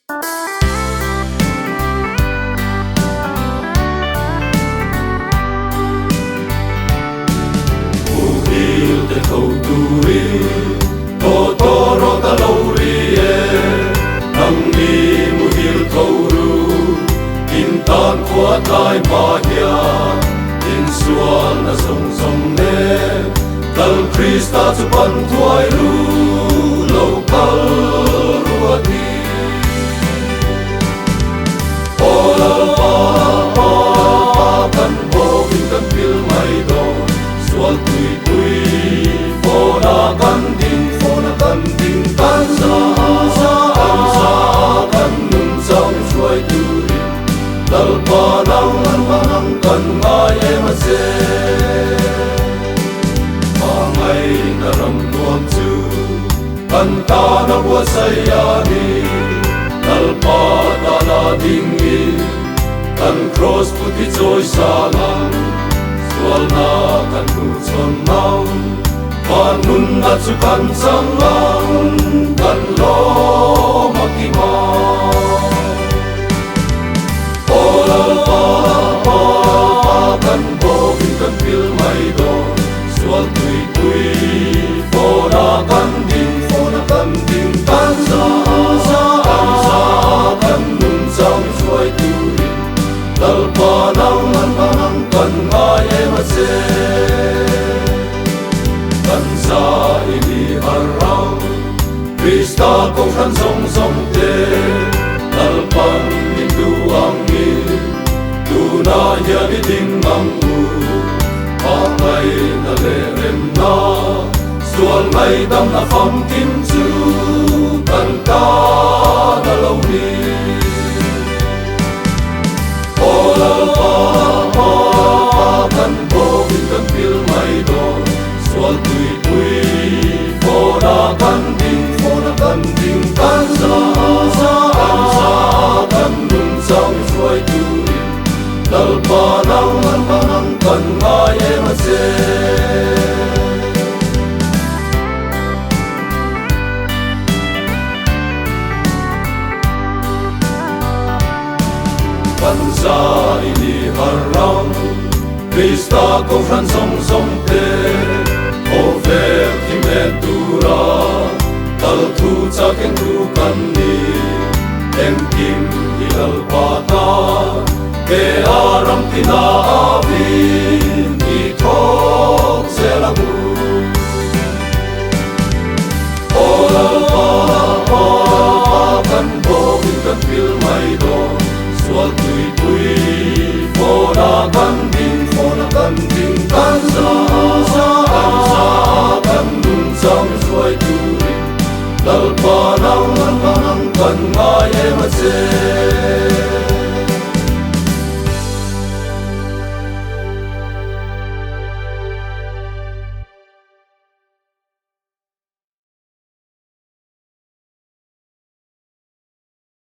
Uhil te kauturi Totoro talauriye Nang ni muhil kauru Intan kuatay mahya Insual na song ne Dal Krista tupan tuay ru Lokal ruati Olal pa kan bogin kan pil may do Sual tui Fona kan ding tansa kan nun sang suay turi Dal panang kan ngay emase Pangay naramduam tu Kanta na buat sayani Dal patala dingin Kan cross putih joy salang Sual na kan kuson mau Panun na cukan sanglang Kan lo makimau Olal pa kan bogin kan pil may do Sual tui Fona kan ding tansa kan nun sang suay turi Dal panang kan ngay emase Kansa ini harang Krista kong kan song te Dal pan itu angin Tunanya di tingangku Pangay na lerem na Sual ngay dam na fam kim chu Kanta na launi Olal pa kan bogin kan pil may do Sual tui Fona kan ding tansa kan nun sang suay turi Dal panang kan ngay emase Kansa ini harang Krista kong kan song te Over kimetura Dal tu caken tu kanni Em kim hilal pata Ke aram tinaavin Itok selamu Olal pa kan bogin kan pil may do Sual tui Fona kan ding tansa kan nun sang suay turi Dal panang kan ngay emase